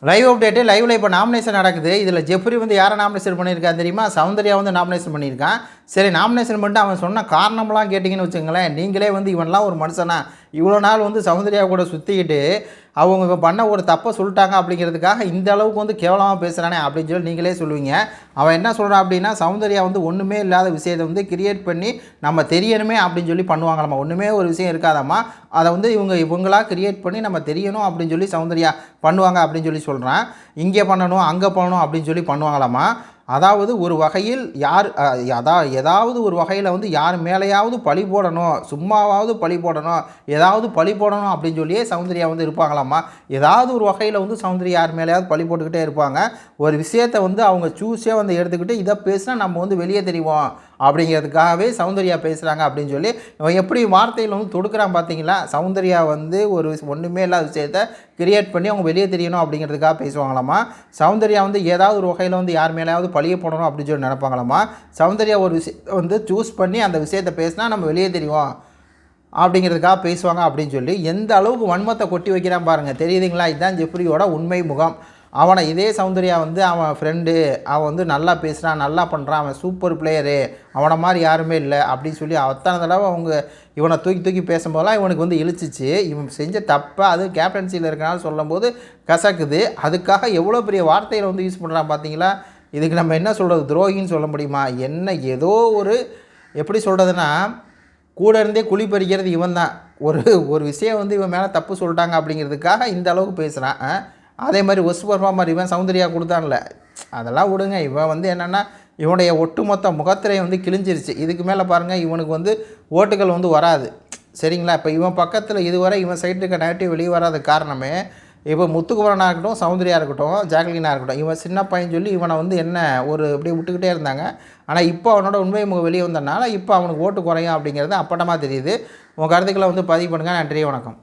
Live update லைவ்ல இப்போ nomination நடக்குது. இதில் ஜெஃப்ரி வந்து யாரை நாமினேஷன் பண்ணியிருக்கான் தெரியுமா? சௌந்தர்யா வந்து நாமினேஷன் பண்ணியிருக்கான். சரி, நாமினேஷன் பண்ணிட்டு அவன் சொன்ன காரணம்லாம் கேட்டிங்கன்னு வச்சுக்கோங்களேன், நீங்களே வந்து இவன்லாம் ஒரு மனுஷனா? இவ்வளோ நாள் வந்து சௌந்தர்யா கூட சுற்றிக்கிட்டு அவங்க பண்ண ஒரு தப்பை சொல்லிட்டாங்க அப்படிங்கிறதுக்காக இந்த அளவுக்கு வந்து கேவலமாக பேசுகிறானே அப்படின்னு சொல்லி நீங்களே சொல்லுவீங்க. அவன் என்ன சொல்கிறான் அப்படின்னா, சௌந்தர்யா வந்து ஒன்றுமே இல்லாத விஷயத்தை வந்து கிரியேட் பண்ணி நம்ம தெரியணுமே அப்படின்னு சொல்லி பண்ணுவாங்களாம்மா. ஒன்றுமே ஒரு விஷயம் இருக்காதாம்மா, அதை வந்து இவங்களா கிரியேட் பண்ணி நம்ம தெரியணும் அப்படின்னு சொல்லி சௌந்தர்யா பண்ணுவாங்க அப்படின்னு சொல்லி சொல்கிறான். இங்கே பண்ணணும் அங்கே பண்ணணும் அப்படின்னு சொல்லி பண்ணுவாங்களாம்மா. அதாவது ஒரு வகையில் யார் ஏதாவது ஒரு வகையில் வந்து யார் மேலேயாவது பழி போடணும், சும்மாவாவது பழி போடணும், ஏதாவது பழி போடணும் அப்படின்னு சொல்லியே சௌந்தர்யா வந்து இருப்பாங்களாம்மா. ஏதாவது ஒரு வகையில் வந்து சௌந்தர்யா யார் மேலேயாவது பழி போட்டுக்கிட்டே இருப்பாங்க. ஒரு விஷயத்தை வந்து அவங்க சூஸே வந்து எடுத்துக்கிட்டு இதை பேசினா நம்ம வந்து வெளியே தெரிவோம் அப்படிங்கிறதுக்காகவே சௌந்தர்யா பேசுகிறாங்க அப்படின்னு சொல்லி இவன் எப்படி வார்த்தையில் வந்து தொடுக்கிறான் பார்த்தீங்களா? சௌந்தர்யா வந்து ஒரு ஒன்றுமே இல்லாத விஷயத்தை கிரியேட் பண்ணி அவங்க வெளியே தெரியணும் அப்படிங்கிறதுக்காக பேசுவாங்களாம்மா. சௌந்தர்யா வந்து ஏதாவது ஒரு வகையில் வந்து யார் மேலேயாவது பழிய போடணும் அப்படின்னு சொல்லி நினைப்பாங்களாம்மா. சௌந்தர்யா ஒரு விஷயத்தை வந்து சூஸ் பண்ணி அந்த விஷயத்தை பேசினா நம்ம வெளியே தெரியும் அப்படிங்கிறதுக்காக பேசுவாங்க அப்படின்னு சொல்லி எந்த அளவுக்கு வன்மத்தை கொட்டி வைக்கிறான் பாருங்கள். தெரியுதுங்களா? இதுதான் ஜெஃப்ரியோட உண்மை முகம். அவனை இதே சௌந்தர்யா வந்து அவன் ஃப்ரெண்டு, அவன் வந்து நல்லா பேசுகிறான், நல்லா பண்ணுறான், அவன் சூப்பர் பிளேயரு, அவனை மாதிரி யாருமே இல்லை அப்படின்னு சொல்லி அத்தனை தடவை அவங்க இவனை தூக்கி தூக்கி பேசும்போதெல்லாம் இவனுக்கு வந்து இழுச்சிச்சு. இவன் செஞ்ச தப்பை அது கேப்டன்சியில் இருக்கனால சொல்லும்போது கசக்குது. அதுக்காக எவ்வளோ பெரிய வார்த்தைகளை வந்து யூஸ் பண்ணுறான் பார்த்தீங்களா? இதுக்கு நம்ம என்ன சொல்கிறது? துரோகின்னு சொல்ல முடியுமா? என்ன ஏதோ ஒரு எப்படி சொல்கிறதுனா, கூட இருந்தே குழி பறிக்கிறது இவன் தான். ஒரு விஷயம் வந்து இவன் மேலே தப்பு சொல்லிட்டாங்க அப்படிங்கிறதுக்காக இந்த அளவுக்கு பேசுகிறான். அதே மாதிரி ஒஸ்ட் பர்ஃபார்மர் இவன் சௌந்தர்யா கொடுத்தான்ல, அதெல்லாம் விடுங்க. இவன் வந்து என்னென்னா இவனுடைய ஒட்டுமொத்த முகத்திரை வந்து கிழிஞ்சிருச்சு. இதுக்கு மேலே பாருங்கள், இவனுக்கு வந்து ஓட்டுகள் வந்து வராது. சரிங்களா? இப்போ இவன் பக்கத்தில் இதுவரை இவன் சைடு இருக்க நெகட்டிவ் வெளியே வராத காரணமே, இப்போ முத்துக்குமரனாக இருக்கட்டும், சௌந்தர்யா இருக்கட்டும், ஜாக்லினாக இருக்கட்டும், இவன் சின்ன பையன் சொல்லி இவனை வந்து என்ன ஒரு அப்படியே விட்டுக்கிட்டே இருந்தாங்க. ஆனால் இப்போ அவனோட உண்மை முகம் வெளியே வந்ததுனால இப்போ அவனுக்கு ஓட்டு குறையும் அப்படிங்கிறது அப்பட்டமாக தெரியுது. உங்கள் கருத்துக்களை வந்து பதிவு பண்ணுங்கள். நன்றி, வணக்கம்.